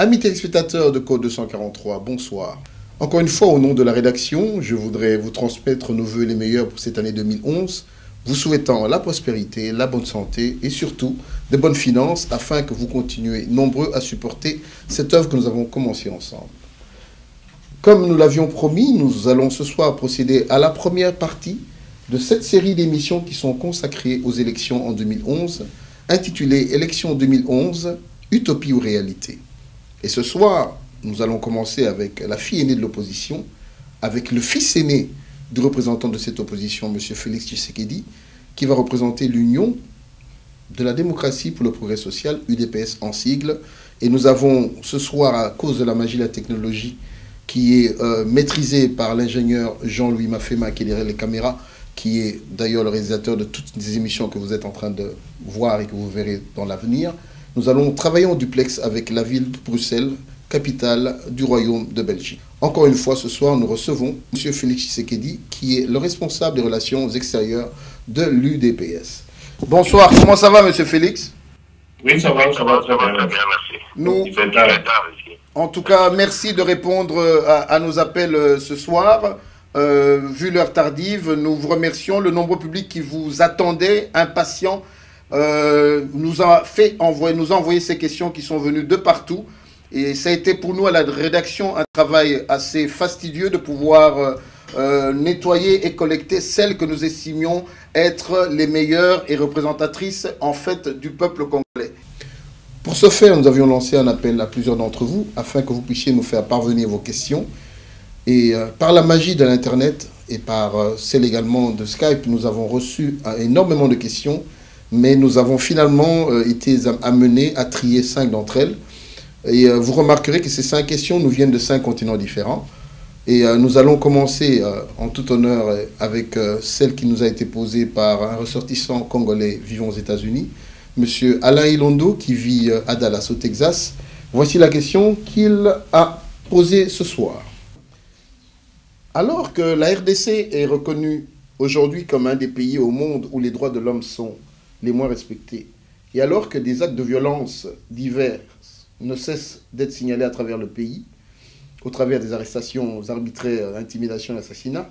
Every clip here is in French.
Amis téléspectateurs de Code 243, bonsoir. Encore une fois, au nom de la rédaction, je voudrais vous transmettre nos vœux les meilleurs pour cette année 2011, vous souhaitant la prospérité, la bonne santé et surtout de bonnes finances afin que vous continuez nombreux à supporter cette œuvre que nous avons commencée ensemble. Comme nous l'avions promis, nous allons ce soir procéder à la première partie de cette série d'émissions qui sont consacrées aux élections en 2011, intitulée Élections 2011, Utopie ou réalité. Et ce soir, nous allons commencer avec la fille aînée de l'opposition, avec le fils aîné du représentant de cette opposition, M. Félix Tshisekedi, qui va représenter l'Union de la démocratie pour le progrès social, UDPS en sigle. Et nous avons ce soir, à cause de la magie de la technologie, qui est maîtrisée par l'ingénieur Jean-Louis Mafema, qui est derrière les caméras, qui est d'ailleurs le réalisateur de toutes les émissions que vous êtes en train de voir et que vous verrez dans l'avenir. Nous allons travailler en duplex avec la ville de Bruxelles, capitale du Royaume de Belgique. Encore une fois, ce soir, nous recevons M. Félix Tshisekedi, qui est le responsable des relations extérieures de l'UDPS. Bonsoir, comment ça va, M. Félix? Oui, ça va très bien, merci. Nous, en tout cas, merci de répondre à nos appels ce soir. Vu l'heure tardive, nous vous remercions. Le nombreux public qui vous attendait, impatient, nous a envoyé ces questions qui sont venues de partout. Et ça a été pour nous à la rédaction un travail assez fastidieux de pouvoir nettoyer et collecter celles que nous estimions être les meilleures et représentatrices en fait du peuple congolais. Pour ce faire, nous avions lancé un appel à plusieurs d'entre vous afin que vous puissiez nous faire parvenir vos questions. Et par la magie de l'Internet et par celle également de Skype, nous avons reçu énormément de questions, mais nous avons finalement été amenés à trier 5 d'entre elles. Et vous remarquerez que ces 5 questions nous viennent de 5 continents différents. Et nous allons commencer en tout honneur avec celle qui nous a été posée par un ressortissant congolais vivant aux États-Unis, M. Alain Ilondo, qui vit à Dallas, au Texas. Voici la question qu'il a posée ce soir. Alors que la RDC est reconnue aujourd'hui comme un des pays au monde où les droits de l'homme sont les moins respectés, et alors que des actes de violence divers ne cessent d'être signalés à travers le pays, au travers des arrestations arbitraires, intimidations et assassinats,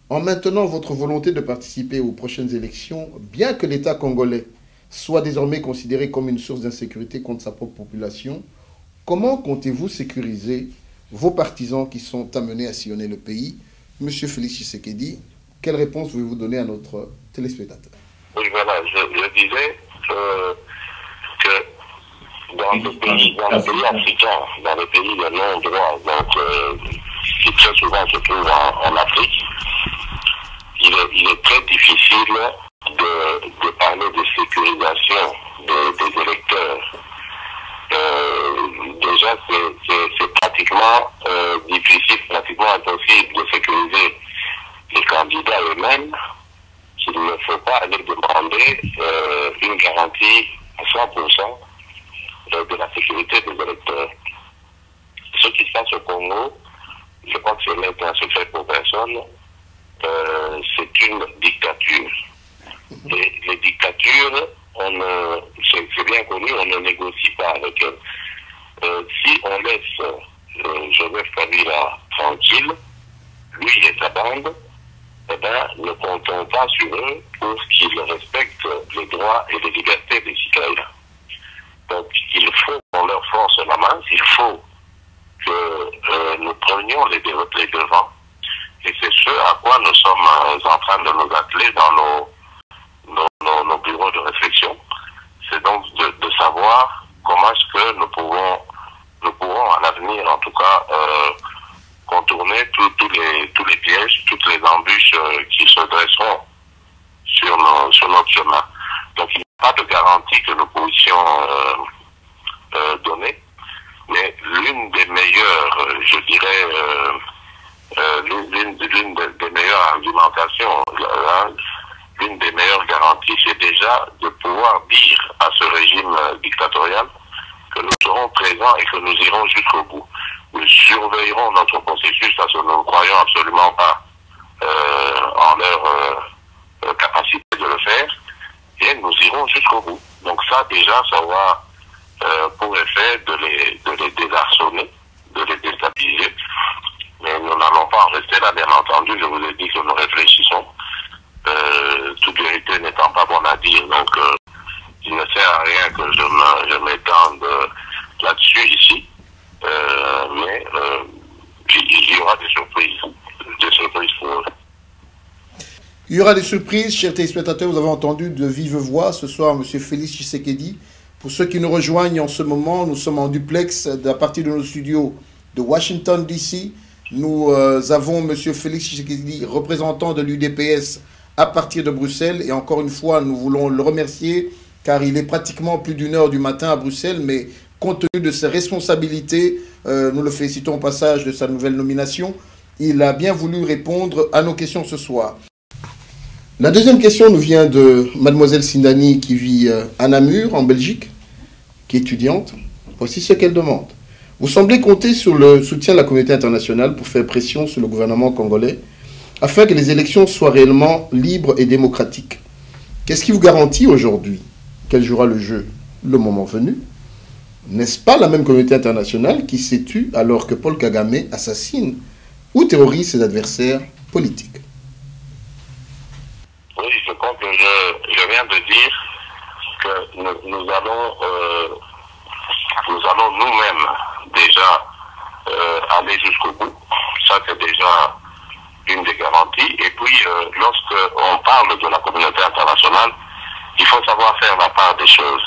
en maintenant votre volonté de participer aux prochaines élections, bien que l'État congolais soit désormais considéré comme une source d'insécurité contre sa propre population, comment comptez-vous sécuriser vos partisans qui sont amenés à sillonner le pays? Monsieur Félix Tshisekedi, quelle réponse voulez-vous donner à notre téléspectateur? Oui, voilà, je disais que dans les pays africains, dans les pays de non-droit, donc qui très souvent se trouvent en Afrique, il est très difficile de parler de sécurisation des électeurs. Déjà, c'est pratiquement difficile, pratiquement impossible de sécuriser les candidats eux-mêmes. Il ne faut pas aller demander une garantie à 100% de la sécurité des électeurs. Ce qui se passe au Congo, je crois que ce n'est un secret pour personne, c'est une dictature. Et les dictatures, c'est bien connu, on ne négocie pas avec elles. Si on laisse Joseph Kabila tranquille, lui et sa bande, eh bien, ne comptons pas sur eux pour qu'ils respectent les droits et les libertés des citoyens. Donc, il faut qu'on leur force la main, il faut que nous prenions les devants. Et c'est ce à quoi nous sommes en train de nous atteler dans nos bureaux de réflexion. C'est donc de savoir comment est-ce que nous pouvons à l'avenir, en tout cas, contourner tous les pièges, toutes les embûches qui se dresseront sur notre chemin. Donc il n'y a pas de garantie que nous puissions donner, mais l'une des meilleures, je dirais, l'une des meilleures argumentations, l'une des meilleures garanties, c'est déjà de pouvoir dire à ce régime dictatorial que nous serons présents et que nous irons jusqu'au bout. Nous surveillerons notre processus parce que nous ne croyons absolument pas en leur capacité de le faire et nous irons jusqu'au bout. Donc ça, déjà, ça va pour effet de les désarçonner, de les déstabiliser. Mais nous n'allons pas en rester là, bien entendu. Je vous ai dit que nous réfléchissons. Toute vérité n'étant pas bonne à dire. Donc, il ne sert à rien que je m'étende là-dessus ici. Mais il y aura des surprises pour eux. Il y aura des surprises, chers téléspectateurs. Vous avez entendu de vive voix ce soir M. Félix Tshisekedi. Pour ceux qui nous rejoignent en ce moment, nous sommes en duplex à partir de nos studios de Washington, D.C. Nous avons M. Félix Tshisekedi, représentant de l'UDPS à partir de Bruxelles. Et encore une fois, nous voulons le remercier car il est pratiquement plus d'1 h du matin à Bruxelles. Mais compte tenu de ses responsabilités, nous le félicitons au passage de sa nouvelle nomination. Il a bien voulu répondre à nos questions ce soir. La deuxième question nous vient de mademoiselle Sindani qui vit à Namur, en Belgique, qui est étudiante. Voici ce qu'elle demande. Vous semblez compter sur le soutien de la communauté internationale pour faire pression sur le gouvernement congolais afin que les élections soient réellement libres et démocratiques. Qu'est-ce qui vous garantit aujourd'hui qu'elle jouera le jeu le moment venu? N'est-ce pas la même communauté internationale qui s'est tue alors que Paul Kagame assassine ou terrorise ses adversaires politiques? Oui, je crois que je viens de dire que nous allons nous-mêmes déjà aller jusqu'au bout. Ça, c'est déjà une des garanties. Et puis, lorsqu'on parle de la communauté internationale, il faut savoir faire la part des choses.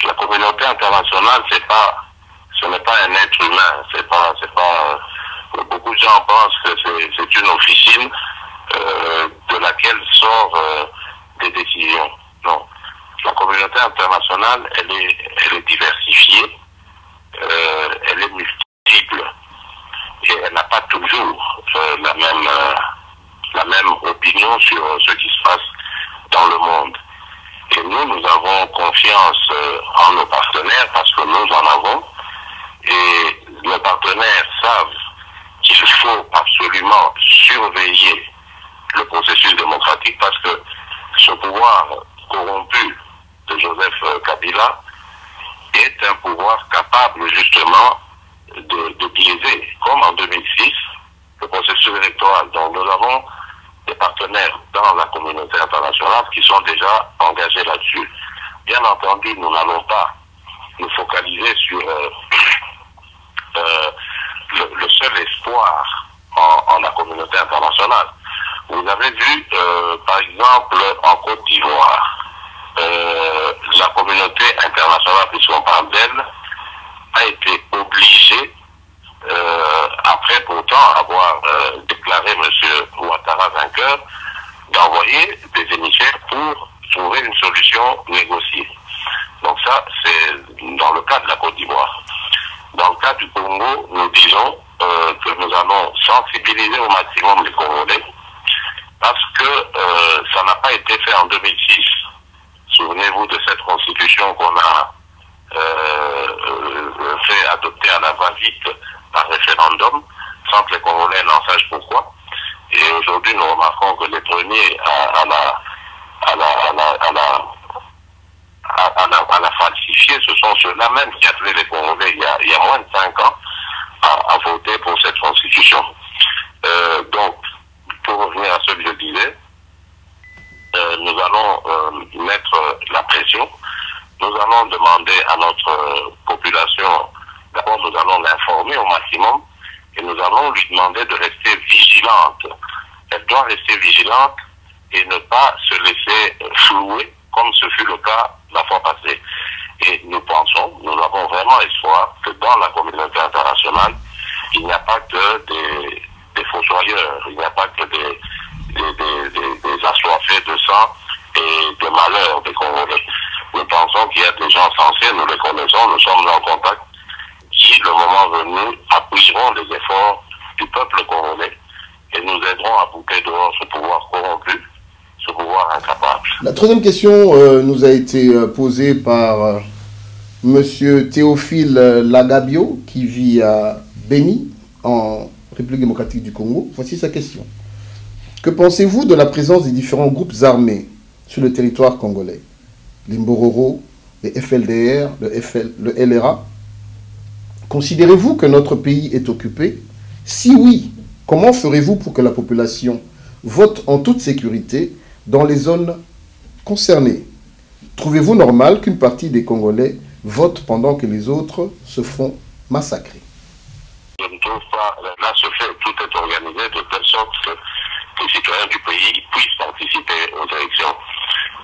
La communauté internationale, ce n'est pas un être humain. Beaucoup de gens pensent que c'est une officine de laquelle sortent des décisions. Non. La communauté internationale, elle est diversifiée, elle est multiple, et elle n'a pas toujours la même opinion sur ce qui se passe dans le monde. Et nous avons confiance en nos partenaires parce que nous en avons, et nos partenaires savent qu'il faut absolument surveiller le processus démocratique parce que ce pouvoir corrompu de Joseph Kabila est un pouvoir capable justement de biaiser, comme en 2006, le processus électoral. Donc nous avons des partenaires dans la communauté internationale qui sont déjà engagés là-dessus. Bien entendu, nous n'allons pas nous focaliser sur le seul espoir en la communauté internationale. Vous avez vu, par exemple, en Côte d'Ivoire, la communauté internationale, puisqu'on parle d'elle, a été obligée, après pourtant avoir déclaré M. Ouattara vainqueur, d'envoyer des émissaires pour trouver une solution négociée. Donc ça, c'est dans le cas de la Côte d'Ivoire. Dans le cas du Congo, nous disons que nous allons sensibiliser au maximum les Congolais parce que ça n'a pas été fait en 2006. Souvenez-vous de cette constitution qu'on a fait adopter à la va-vite par référendum, sans que les Congolais n'en sachent pourquoi. Et aujourd'hui, nous remarquons que les premiers à la falsifier, ce sont ceux-là même qui appelaient les Congolais il y a moins de 5 ans à voter pour cette constitution. Donc, pour revenir à ce que je disais, nous allons mettre la pression. Nous allons demander à notre population, d'abord nous allons l'informer au maximum et nous allons lui demander de rester vigilante. Elle doit rester vigilante et ne pas se laisser flouer comme ce fut le cas la fois passée. Et nous pensons, nous avons vraiment espoir que dans la communauté internationale, il n'y a pas que des fossoyeurs, il n'y a pas que des assoiffés de sang et de malheur des Congolais. Nous pensons qu'il y a des gens sensés, nous les connaissons, nous sommes en contact, qui, le moment venu, appuieront les efforts du peuple congolais et nous aideront à bouter dehors ce pouvoir corrompu, ce pouvoir incapable. La troisième question nous a été posée par M. Théophile Lagabio, qui vit à Béni, en République démocratique du Congo. Voici sa question. Que pensez-vous de la présence des différents groupes armés sur le territoire congolais? Les Mbororo, les FLDR, le LRA. Considérez-vous que notre pays est occupé? Si oui, comment ferez-vous pour que la population vote en toute sécurité dans les zones concernées? Trouvez-vous normal qu'une partie des Congolais vote pendant que les autres se font massacrer? Je ne trouve pas, là tout est organisé de telle sorte que les citoyens du pays puissent participer aux élections.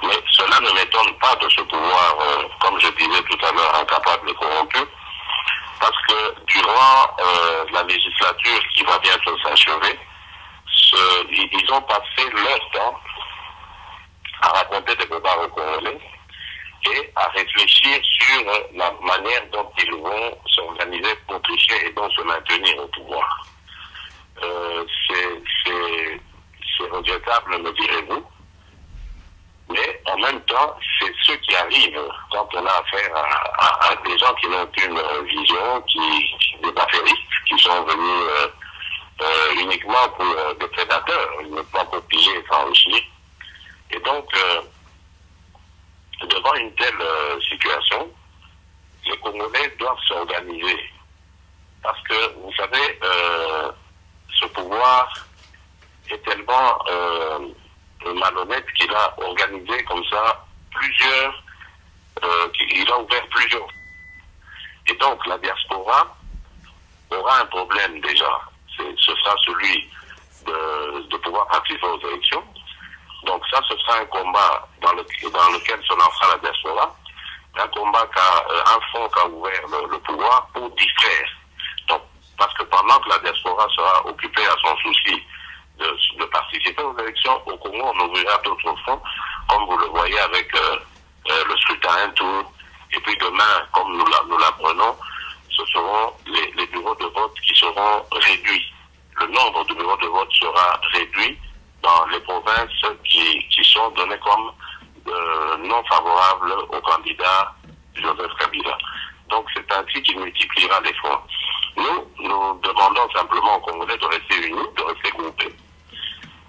Mais cela ne m'étonne pas de ce pouvoir, comme je disais tout à l'heure, incapable et corrompu, parce que durant la législature qui va bientôt s'achever, ils ont passé leur temps à raconter des bobards aux Congolais et à réfléchir sur la manière dont ils vont s'organiser pour tricher et donc se maintenir au pouvoir. C'est regrettable, me direz-vous, mais en même temps, c'est ce qui arrive quand on a affaire à des gens qui n'ont qu'une vision, des affairistes, qui sont venus uniquement pour des prédateurs, uniquement pour piller et s'enrichir. Et donc, devant une telle situation, les Congolais doivent s'organiser. Parce que, vous savez, ce pouvoir est tellement malhonnête qu'il a organisé comme ça il a ouvert plusieurs. Et donc, la diaspora aura un problème déjà. Ce sera celui de pouvoir participer aux élections. Donc ça, ce sera un combat dans lequel se lancera la diaspora, un combat un front qu'a ouvert le pouvoir pour distraire. Donc, parce que pendant que la diaspora sera occupée à son souci de participer aux élections, au Congo, on ouvrira d'autres fronts, comme vous le voyez avec le scrutin à un tour. Et puis demain, comme nous l'apprenons, ce seront les bureaux de vote qui seront réduits. Le nombre de bureaux de vote sera réduit dans les provinces qui sont données comme non favorables au candidat Joseph Kabila. Donc c'est ainsi qu'il multipliera les fonds. Nous demandons simplement aux Congolais de rester unis, de rester groupés.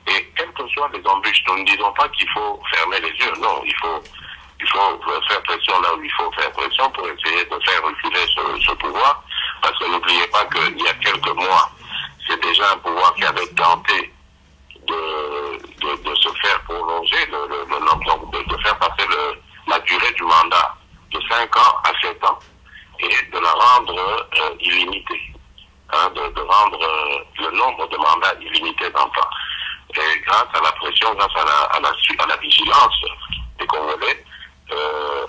Et quelles que soient les embûches, nous ne disons pas qu'il faut fermer les yeux. Non, il faut faire pression là où il faut faire pression pour essayer de faire reculer ce pouvoir. Parce que n'oubliez pas qu'il y a quelques mois, c'est déjà un pouvoir qui avait tenté de se faire prolonger de faire passer la durée du mandat de 5 ans à 7 ans et de la rendre illimitée, de rendre le nombre de mandats illimité dans le temps. Et grâce à la pression, grâce à la vigilance des Congolais,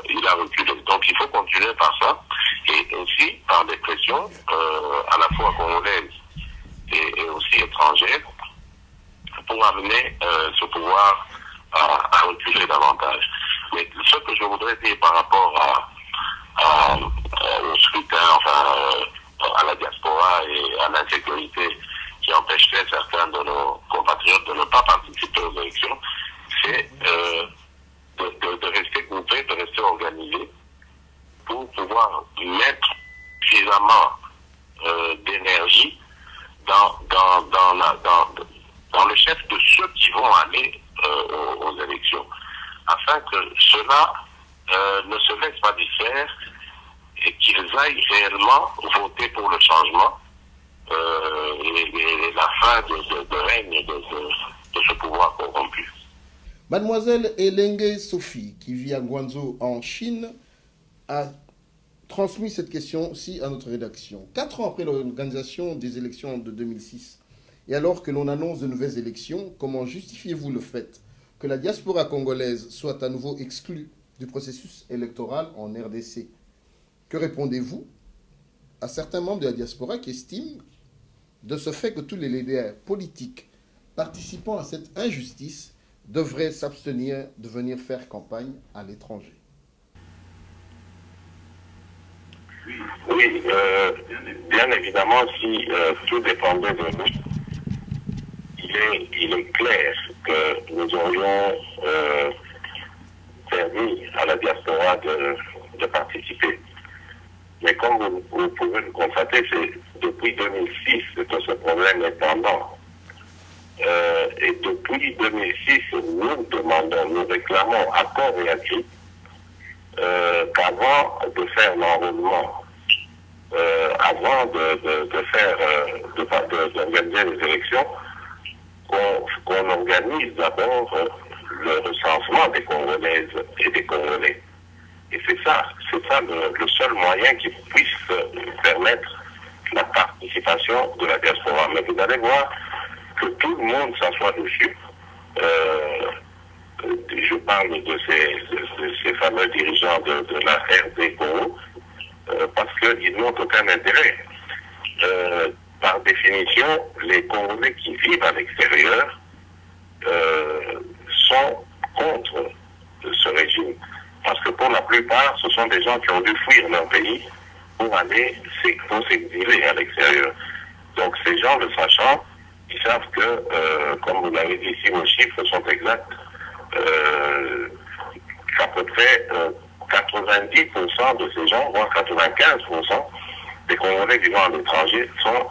il a reculé. Donc il faut continuer par ça et aussi par des pressions à la fois congolaises et aussi étrangères, pour amener ce pouvoir à reculer davantage. Mais ce que je voudrais dire par rapport au scrutin, à la diaspora et à l'insécurité qui empêcherait certains de nos compatriotes de ne pas participer aux élections, c'est de rester groupés, de rester organisés pour pouvoir mettre suffisamment d'énergie dans le chef de ceux qui vont aller aux élections, afin que ceux-là ne se laissent pas distraire et qu'ils aillent réellement voter pour le changement et la fin de règne de ce pouvoir corrompu. Mademoiselle Elenge Sophie, qui vit à Guangzhou en Chine, a transmis cette question-ci à notre rédaction. 4 ans après l'organisation des élections de 2006, et alors que l'on annonce de nouvelles élections, comment justifiez-vous le fait que la diaspora congolaise soit à nouveau exclue du processus électoral en RDC? Que répondez-vous à certains membres de la diaspora qui estiment de ce fait que tous les leaders politiques participant à cette injustice devraient s'abstenir de venir faire campagne à l'étranger? Oui, bien évidemment, si tout dépendait de nous, il est clair que nous aurions permis à la diaspora de participer. Mais comme vous pouvez le constater, c'est depuis 2006 que ce problème est pendant. Et depuis 2006, nous demandons, nous réclamons à corps et à cri qu'avant de faire l'enrôlement, avant d'organiser les élections, qu'on organise d'abord le recensement des Congolaises et des Congolais. Et c'est ça le seul moyen qui puisse permettre la participation de la diaspora. Mais vous allez voir que tout le monde s'assoit dessus. Je parle de ces fameux dirigeants de la RD Congo, parce qu'ils n'ont aucun intérêt. Par définition, les Congolais qui vivent à l'extérieur sont contre ce régime. Parce que pour la plupart, ce sont des gens qui ont dû fuir leur pays pour aller s'exiler à l'extérieur. Donc ces gens, le sachant, ils savent que, comme vous l'avez dit, si vos chiffres sont exacts, à peu près 90% de ces gens, voire 95% des Congolais vivant à l'étranger sont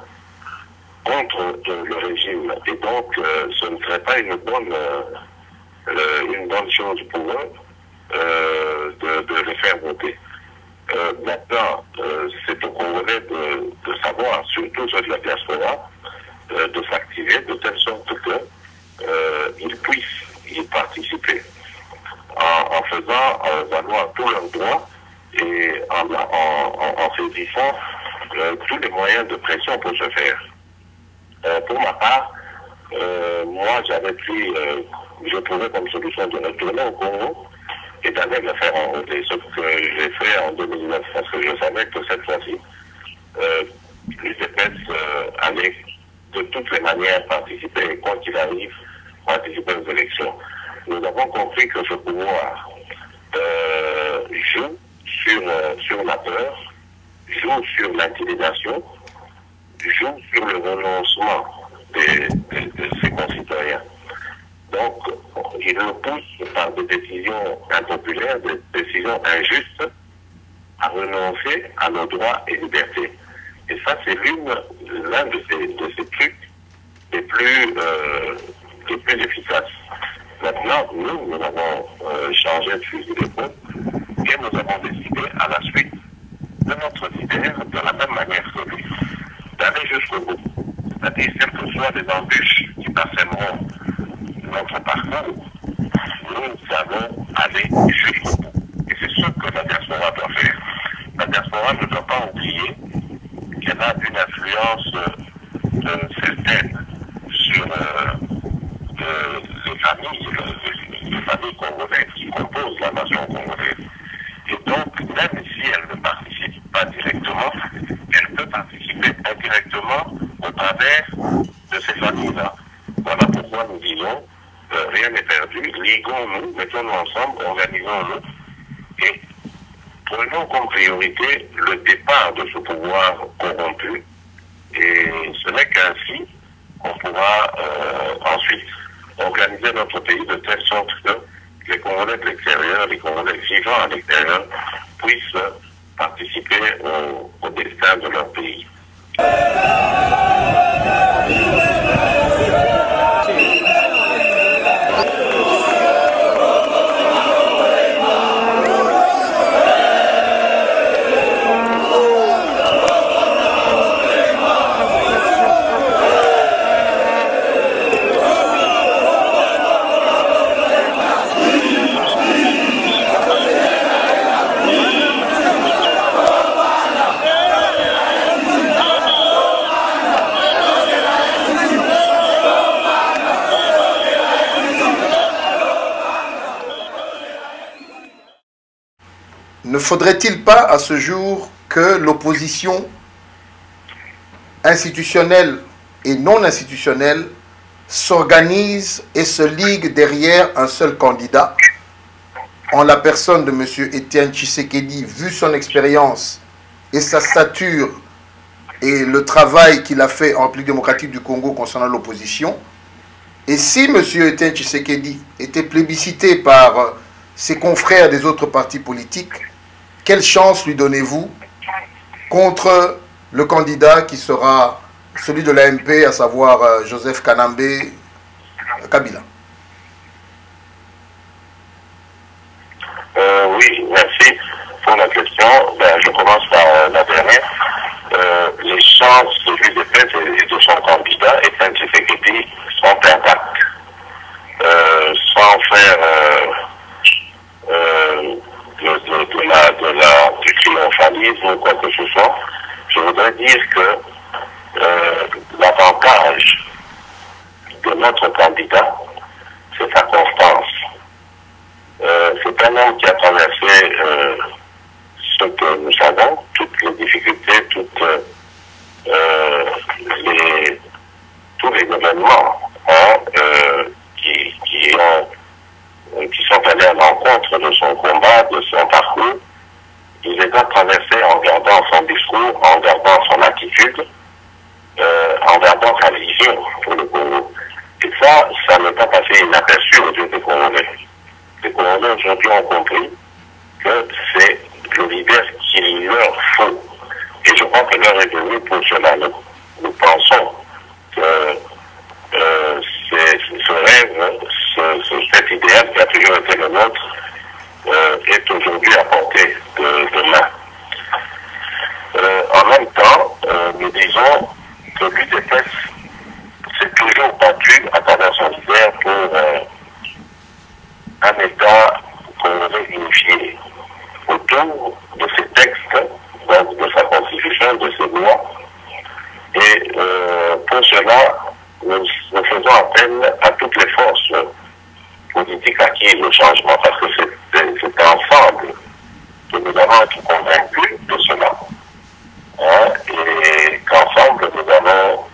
contre le régime. Et donc, ce ne serait pas une bonne chose pour eux de les faire voter. Maintenant, c'est aux Congolais de savoir, surtout ceux de la diaspora, de s'activer de telle sorte qu'ils puissent y participer en faisant valoir tous leurs droits et en saisissant tous les moyens de pression pour ce faire. Pour ma part, moi j'avais pris, je trouvais comme solution de retourner au Congo et d'aller me faire enrôler, ce que j'ai fait en 2009, parce que je savais que cette fois-ci, l'UDPS allait de toutes les manières participer, quoi qu'il arrive, participer aux élections. Nous avons compris que ce pouvoir joue sur la peur, joue sur l'intimidation, joue sur le renoncement de ses concitoyens. Donc, il nous pousse par des décisions impopulaires, des décisions injustes, à renoncer à nos droits et libertés. Et ça, c'est l'un de ces trucs les plus efficaces. Maintenant, nous avons changé de fusil d'épaule et nous avons décidé, à la suite de notre leader, de la même manière que lui, d'aller jusqu'au bout. C'est-à-dire, quelles que soient les embûches qui passeront notre parcours, nous allons aller jusqu'au bout. Et c'est ce que la diaspora doit faire. La diaspora ne doit pas oublier qu'elle a une influence certaine sur les familles congolaises qui composent la nation congolaise. Et donc, même si elle ne participe pas directement, elle peut participer indirectement au travers de ces familles-là. Voilà pourquoi nous disons, rien n'est perdu, liguons-nous, mettons-nous ensemble, organisons-nous, et prenons comme priorité le départ de ce pouvoir corrompu, et ce n'est qu'ainsi qu'on pourra ensuite organiser notre pays de telle sorte que les Congolais de l'extérieur, les Congolais vivant à l'extérieur, puissent participer au destin de leur pays. Ne faudrait-il pas à ce jour que l'opposition institutionnelle et non institutionnelle s'organise et se ligue derrière un seul candidat, en la personne de M. Étienne Tshisekedi, vu son expérience et sa stature et le travail qu'il a fait en République démocratique du Congo concernant l'opposition? Et si M. Étienne Tshisekedi était plébiscité par ses confrères des autres partis politiques, quelle chance lui donnez-vous contre le candidat qui sera celui de l'AMP, à savoir Joseph Kanambe Kabila? Oui, merci. je commence par la dernière. Les chances de l'UDPS et de son candidat, Etienne Tshisekedi, sont intactes. Sans faire du triomphalisme ou quoi que ce soit, je voudrais dire que l'avantage de notre candidat, c'est sa constance. C'est un homme qui a traversé ce que nous savons, toutes les difficultés, tous les événements qui sont allés à l'encontre de son combat, de son parcours. Il les a traversés en gardant son discours, en gardant son attitude, en gardant sa vision pour le Congo. Et ça n'est pas passé inaperçu aux yeux des Congolais. Les Congolais aujourd'hui ont compris que c'est le leader qu'il leur faut. Et je crois que l'heure est venue pour cela. Nous pensons que ce rêve, cet idéal qui a toujours été le nôtre, est aujourd'hui à portée de main. En même temps, nous disons que l'UDPS s'est toujours battu à travers son leader pour un État congolais unifié autour de ses textes, donc de sa constitution, de ses lois. Et pour cela, nous faisons appel à toutes les forces politiques acquises au changement, parce que c'est ensemble que nous allons être convaincus de cela. Et qu'ensemble, nous allons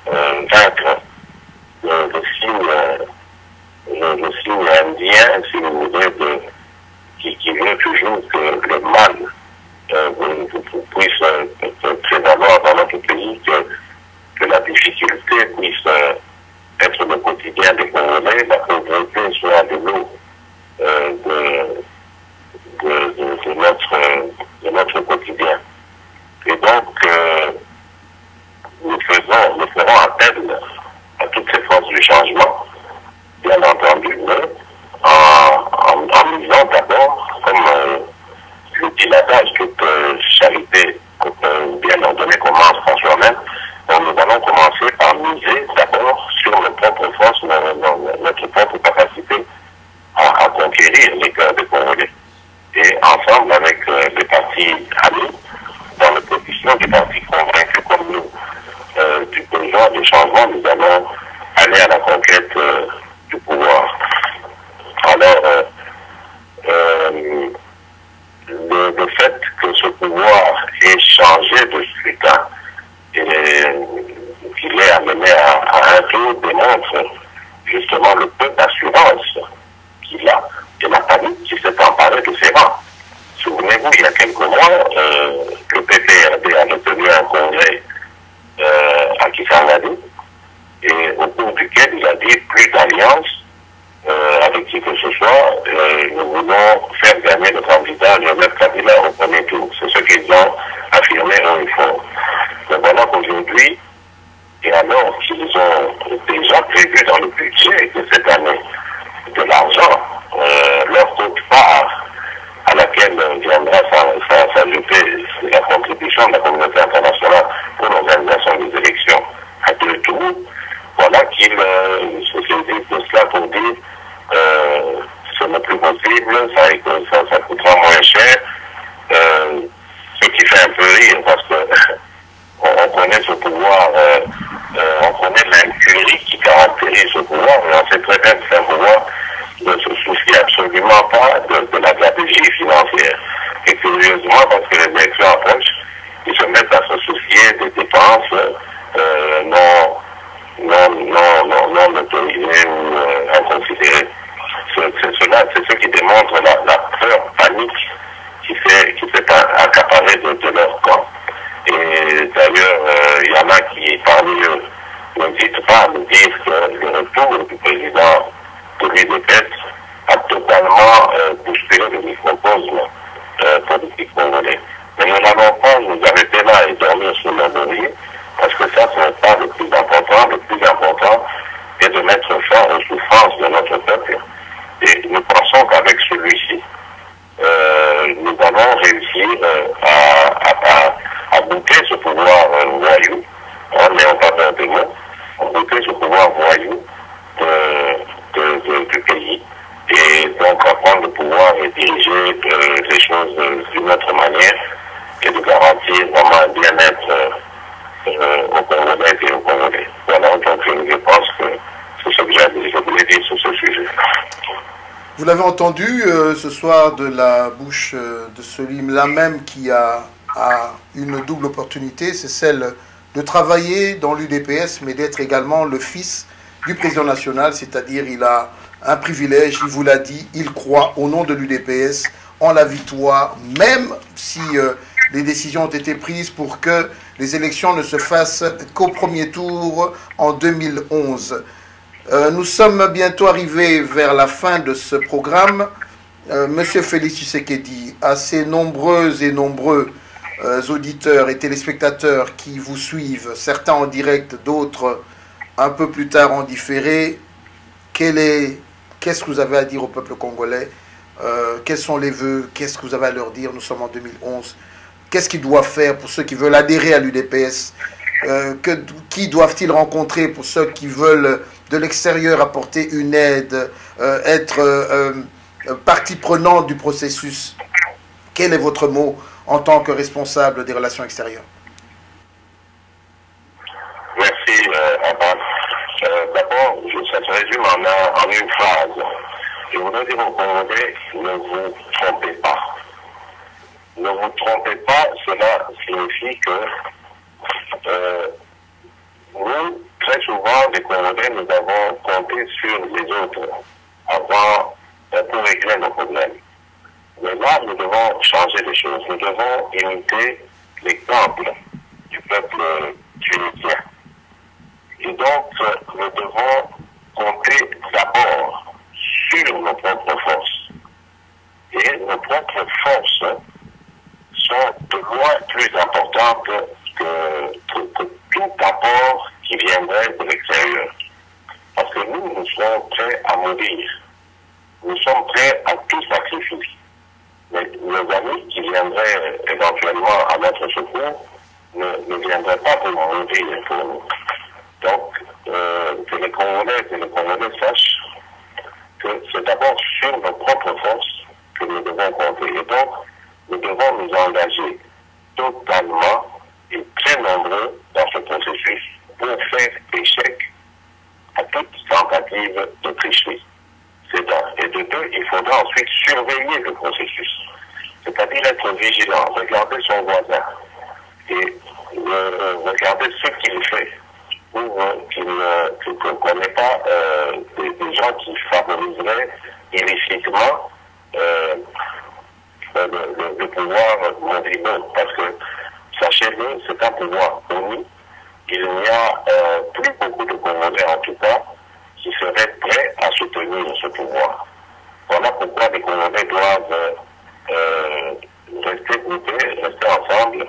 vaincre le signe indien, si vous voulez, qui veut toujours que le mal puisse prévaloir dans notre pays, que la difficulté puisse être le quotidien des Congolais, la pauvreté soit de l'eau de notre quotidien. Et donc, nous ferons appel à toutes ces forces du changement, bien entendu, mais en misant d'abord, comme le dit l'adage, toute charité, bien ordonnée commence par soi-même. Donc nous allons commencer par miser d'abord sur nos propres forces, notre propre capacité à conquérir les cœurs des Congolais. Et ensemble avec les partis amis, dans la position des partis convaincus comme nous du besoin de changement, nous allons aller à la conquête du pouvoir. Alors, le fait que ce pouvoir ait changé de scrutin et qu'il est amené à un tour démontre justement le peu d'assurance qu'il a et la panique qui s'est emparée de ses rangs. Souvenez-vous, il y a quelques mois, le PPRD a tenu un congrès à Kisangani, et au cours duquel il a dit plus d'alliance avec qui que ce soit, nous voulons faire gagner le candidat Joseph Kabila au premier tour. C'est ce qu'ils ont affirmé haut et fort. Mais voilà qu'aujourd'hui, et alors qu'ils ont déjà prévu dans le budget de cette année de l'argent, leur quote-part à laquelle viendra s'ajouter la contribution de la communauté internationale pour l'organisation des élections à 2 tours, voilà qu'ils se saisissent de cela pour dire ce n'est plus possible, ça coûtera moins cher, ce qui fait un peu rire parce que on connaît ce pouvoir, on connaît l'incurie qui caractérise ce pouvoir, et on sait très bien que c'est un pouvoir ne se soucie absolument pas de la stratégie financière. Et curieusement, parce que les élections approchent, ils se mettent à se soucier des dépenses non autorisées ou inconsidérées. C'est ce qui démontre la peur panique qui s'est accaparée de leur camp. Et d'ailleurs, il y en a qui, parmi eux, n'hésitent pas à nous dire que le retour du président de l'UDPS a totalement bousculé le microcosme politique congolais. Mais nous n'allons pas nous arrêter là et dormir sur le laurier, parce que ça, ce n'est pas le plus important. Le plus important est de mettre fin aux souffrances de notre peuple. Et nous pensons qu'avec celui-ci, nous allons réussir à donc à prendre le pouvoir et diriger les choses d'une autre manière et de garantir vraiment un bien-être aux Congolais et aux Congolais. Voilà, donc je pense que c'est ce que je voulais dire sur ce sujet. Vous l'avez entendu ce soir de la bouche de celui-là même qui a une double opportunité, c'est celle de travailler dans l'UDPS, mais d'être également le fils du président national, c'est-à-dire il a un privilège, il vous l'a dit, il croit au nom de l'UDPS en la victoire, même si les décisions ont été prises pour que les élections ne se fassent qu'au premier tour en 2011. Nous sommes bientôt arrivés vers la fin de ce programme. Monsieur Félix Tshisekedi, à ces nombreux et nombreux auditeurs et téléspectateurs qui vous suivent, certains en direct, d'autres un peu plus tard en différé, qu'est-ce que vous avez à dire au peuple congolais? Quels sont les vœux? Qu'est-ce que vous avez à leur dire? Nous sommes en 2011. Qu'est-ce qu'ils doivent faire pour ceux qui veulent adhérer à l'UDPS? Qui doivent-ils rencontrer pour ceux qui veulent de l'extérieur apporter une aide, être partie prenante du processus? Quel est votre mot en tant que responsable des relations extérieures? Merci, Abbas. D'abord, ça se résume en une phrase. Je voudrais dire aux Congolais, ne vous trompez pas. Ne vous trompez pas, cela signifie que nous, très souvent, les Congolais, nous avons compté sur les autres pour régler nos problèmes. Mais là, nous devons changer les choses. Nous devons imiter l'exemple du peuple tunisien. Et donc, nous devons compter d'abord sur nos propres forces. Et nos propres forces sont de loin plus importantes que tout apport qui viendrait de l'extérieur. Parce que nous sommes prêts à mourir. Nous sommes prêts à tout sacrifier. Mais nos amis qui viendraient éventuellement à notre secours ne viendraient pas pour mourir pour nous. Donc, que les Congolais sachent que c'est d'abord sur nos propres forces que nous devons compter. Et donc, nous devons nous engager totalement et très nombreux dans ce processus pour faire échec à toute tentative de tricherie. C'est d'un. Et de deux, il faudra ensuite surveiller le processus. C'est-à-dire être vigilant, regarder son voisin et regarder ce qu'il fait pour qu'on n'ait pas des gens qui favoriseraient illicitement le pouvoir mondial. Parce que, sachez-le, c'est un pouvoir connu. Il n'y a plus beaucoup de Congolais, en tout cas, qui seraient prêts à soutenir ce pouvoir. Voilà pourquoi les Congolais doivent rester groupés, rester ensemble,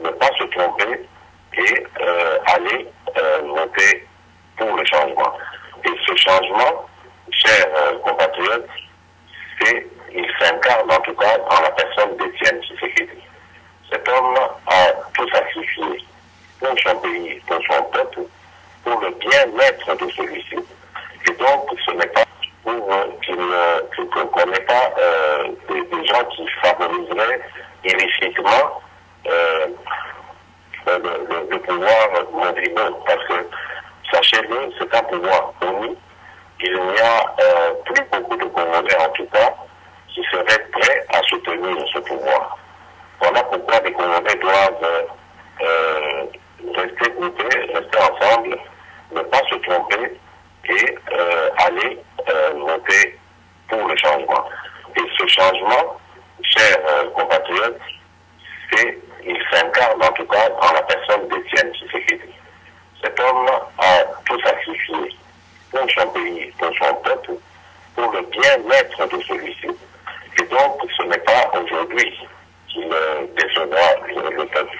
ne pas se tromper et aller voter pour le changement. Et ce changement, chers compatriotes, il s'incarne en tout cas dans la personne d'Étienne Tshisekedi. Cet homme a tout sacrifié pour son pays, pour son peuple, pour le bien-être de celui-ci. Et donc, ce n'est pas pour qu'on n'ait pas des gens qui favoriseraient illicitement le pouvoir mondial. Parce que, sachez-le, c'est un pouvoir connu. Il n'y a plus beaucoup de Congolais, en tout cas, qui seraient prêts à soutenir ce pouvoir. Voilà pourquoi les Congolais doivent rester groupés, rester ensemble, ne pas se tromper et aller voter pour le changement. Et ce changement, chers compatriotes, il s'incarne en tout cas dans la personne d'Étienne Tshisekedi. Cet homme a tout sacrifié pour son pays, pour son peuple, pour le bien-être de celui-ci. Et donc, ce n'est pas aujourd'hui qu'il décevra le peuple.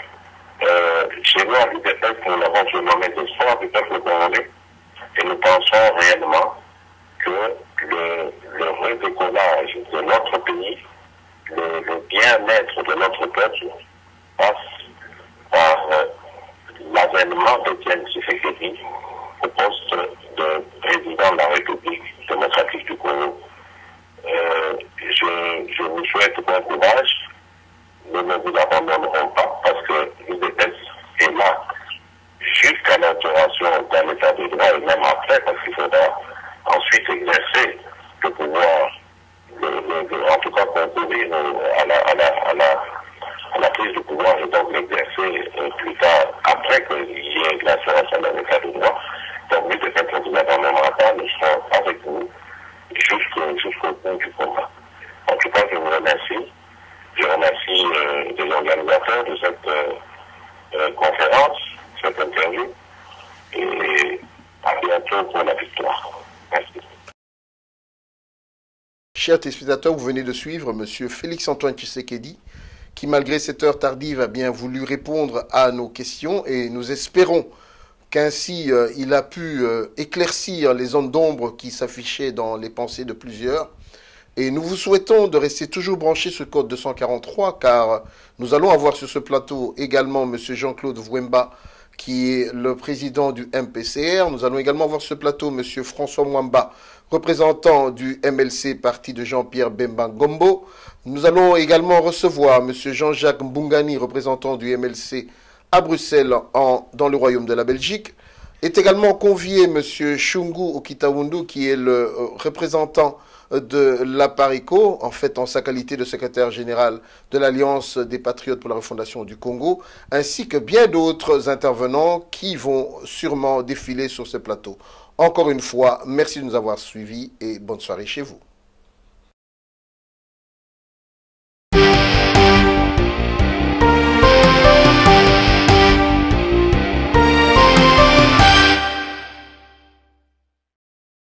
Chez nous, à l'UDPS, nous avons surnommé l'espoir du peuple congolais. Et nous pensons réellement que le redécollage de notre pays, le bien-être de notre peuple, passe par l'avènement d'Étienne Tshisekedi au poste de président de la République démocratique du Congo. Je vous souhaite bon courage. Nous ne vous abandonnerons pas parce que l'UDPS est là jusqu'à l'instauration d'un état de droit et même après, parce qu'il faudra ensuite exercer le pouvoir, en tout cas concourir à la prise de pouvoir et donc l'exercer plus tard, après qu'il y ait l'instauration d'un état de droit. Donc l'UDPS ne vous abandonnera pas, nous serons avec vous jusqu'au bout du combat. En tout cas, je vous remercie. Je remercie les organisateurs de cette conférence, cette interview, et à bientôt pour la victoire. Merci. Chers téléspectateurs, vous venez de suivre M. Félix-Antoine Tshisekedi, qui malgré cette heure tardive a bien voulu répondre à nos questions et nous espérons qu'ainsi il a pu éclaircir les zones d'ombre qui s'affichaient dans les pensées de plusieurs. Et nous vous souhaitons de rester toujours branchés sur le code 243 car nous allons avoir sur ce plateau également M. Jean-Claude Vouemba qui est le président du MPCR. Nous allons également avoir sur ce plateau M. François Mwamba, représentant du MLC, parti de Jean-Pierre Bemba Gombo. Nous allons également recevoir M. Jean-Jacques Mbungani, représentant du MLC à Bruxelles dans le Royaume de la Belgique. Est également convié M. Shungu Okitawundu qui est le représentant de l'APARICO, en fait en sa qualité de secrétaire général de l'Alliance des Patriotes pour la refondation du Congo, ainsi que bien d'autres intervenants qui vont sûrement défiler sur ce plateau. Encore une fois, merci de nous avoir suivis et bonne soirée chez vous.